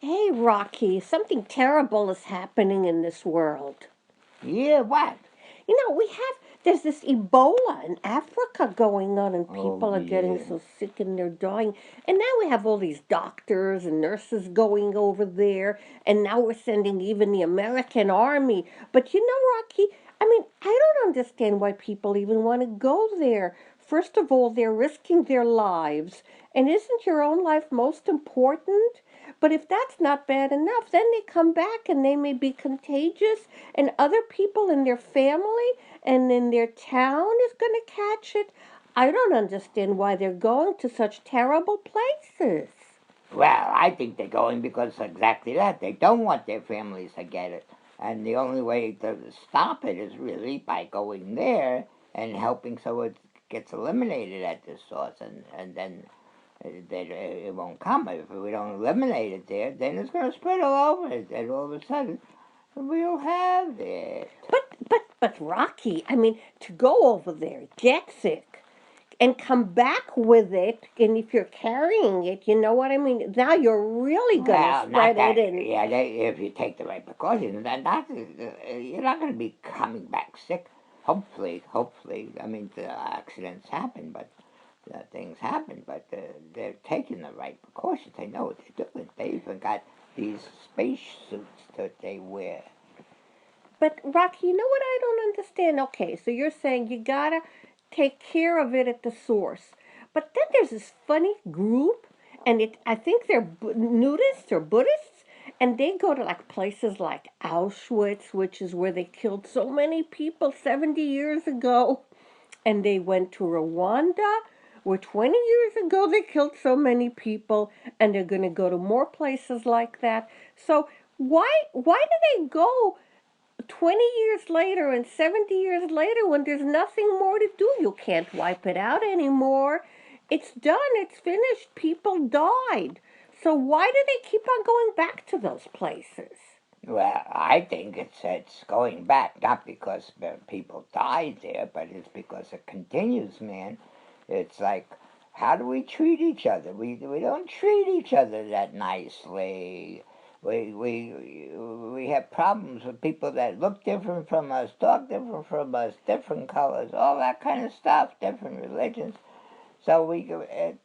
Hey, Rocky, something terrible is happening in this world. Yeah, what? There's this Ebola in Africa going on, and Oh, people are getting yeah. so sick and they're dying. And now we have all these doctors and nurses going over there, and now we're sending even the American army. But Rocky, I don't understand why people even want to go there. First of all, they're risking their lives, and isn't your own life most important? But if that's not bad enough, then they come back and they may be contagious, and other people in their family and in their town is going to catch it. I don't understand why they're going to such terrible places. Well, I think they're going because exactly that. They don't want their families to get it. And the only way to stop it is really by going there and helping so it gets eliminated at the source. And then it won't come. If we don't eliminate it there, then it's going to spread all over it. And all of a sudden, we'll have it. But Rocky, to go over there, get sick, and come back with it, and if you're carrying it, you know what I mean? Now you're really gonna Well, not spread it, that. and Yeah, if you take the right precautions, then you're not going to be coming back sick. Hopefully. I mean, the accidents happen, but things happen. But they're taking the right precautions. They know what they're doing. They even got these space suits that they wear. but Rocky, you know what I don't understand? Okay, so you're saying you gotta take care of it at the source, but then there's this funny group, and I think they're nudists or Buddhists, and they go to like places like Auschwitz, which is where they killed so many people 70 years ago, and they went to Rwanda, where 20 years ago they killed so many people, and they're going to go to more places like that. So why do they go 20 years later and 70 years later when there's nothing more to do? You can't wipe it out anymore. It's done, it's finished. People died. So why do they keep on going back to those places? Well, I think it's going back not because people died there, but it's because it continues, man. It's like, how do we treat each other? We don't treat each other that nicely. We have problems with people that look different from us, talk different from us, different colors, all that kind of stuff, different religions. So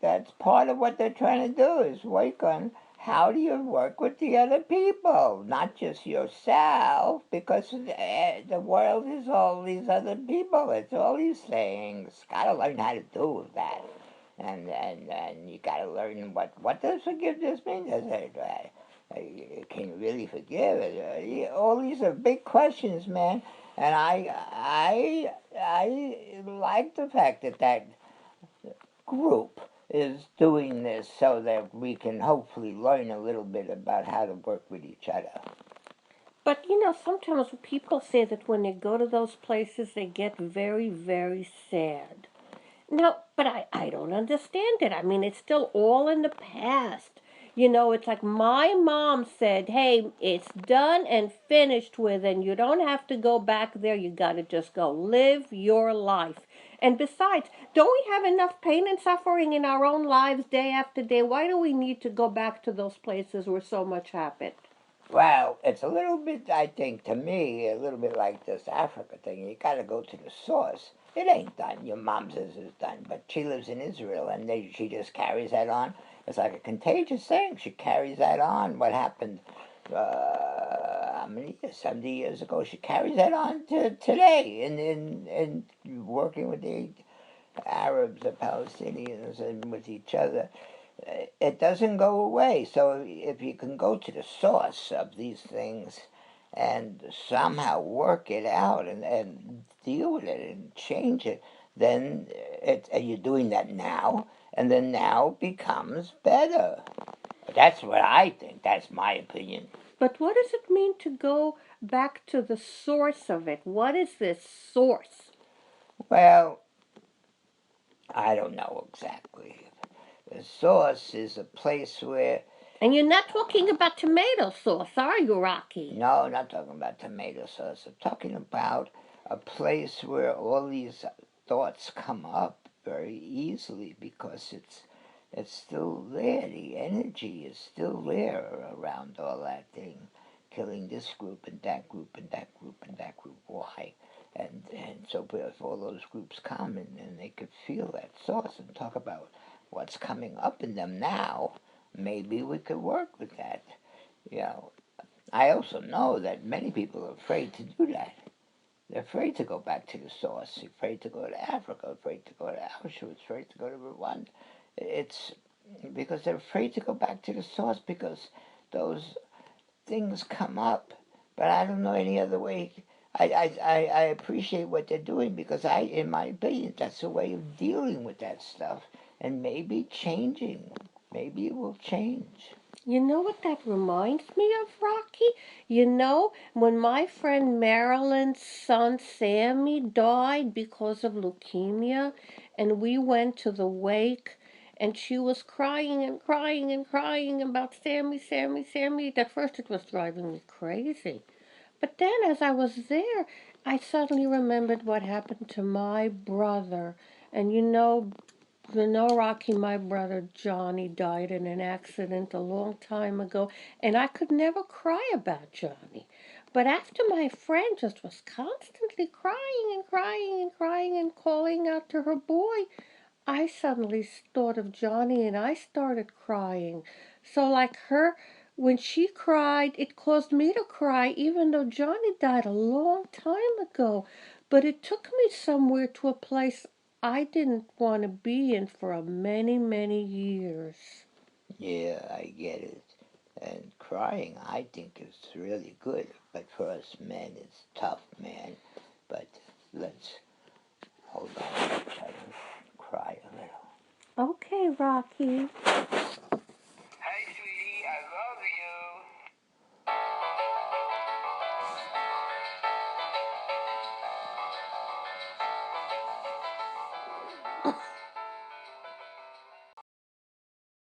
that's part of what they're trying to do is work on how do you work with the other people, not just yourself, because the world is all these other people. It's all these things. Got to learn how to do that, and you got to learn what does forgiveness mean. Does it? Can you really forgive? All these are big questions, man. And I like the fact that group is doing this so that we can hopefully learn a little bit about how to work with each other. But sometimes people say that when they go to those places, they get very, very sad. No, but I don't understand it. It's still all in the past. It's like my mom said, hey, it's done and finished with, and you don't have to go back there. You got to just go live your life. And besides, don't we have enough pain and suffering in our own lives day after day? Why do we need to go back to those places where so much happened? Well, it's a little bit, I think, to me, a little bit like this Africa thing. You got to go to the source. It ain't done. Your mom says it's done, but she lives in Israel, and she just carries that on. It's like a contagious thing. She carries that on. What happened? How many years? 70 years ago. She carries that on to today, in working with the Arabs, the Palestinians, and with each other. It doesn't go away. So if you can go to the source of these things and somehow work it out and deal with it and change it, then you're doing that now, and then now becomes better. That's what I think. That's my opinion. But what does it mean to go back to the source of it? What is this source? Well, I don't know exactly. The source is a place where. And you're not talking about tomato sauce, are you, Rocky? No, I'm not talking about tomato sauce. I'm talking about a place where all these thoughts come up very easily because it's still there. The energy is still there around all that thing, killing this group and that group and that group and that group. Why? And so if all those groups come and they could feel that source and talk about what's coming up in them now, maybe we could work with that. You know, I also know that many people are afraid to do that. They're afraid to go back to the source, afraid to go to Africa, afraid to go to Auschwitz, afraid to go to Rwanda. It's because they're afraid to go back to the source because those things come up. But I don't know any other way. I appreciate what they're doing because in my opinion, that's a way of dealing with that stuff and maybe changing. Maybe it will change. You know what that reminds me of, Rocky? You know, when my friend Marilyn's son Sammy died because of leukemia, and we went to the wake, and she was crying and crying and crying about Sammy, Sammy, Sammy. At first, it was driving me crazy. But then, as I was there, I suddenly remembered what happened to my brother. And Rocky, my brother Johnny died in an accident a long time ago, and I could never cry about Johnny. But after my friend just was constantly crying and crying and crying and calling out to her boy, I suddenly thought of Johnny and I started crying. So, like her, when she cried, it caused me to cry, even though Johnny died a long time ago. But it took me somewhere to a place I didn't want to be in for a many, many years. Yeah, I get it. And crying, I think, is really good. But for us men, it's tough, man. But let's hold on. I'll try to cry a little. Okay, Rocky.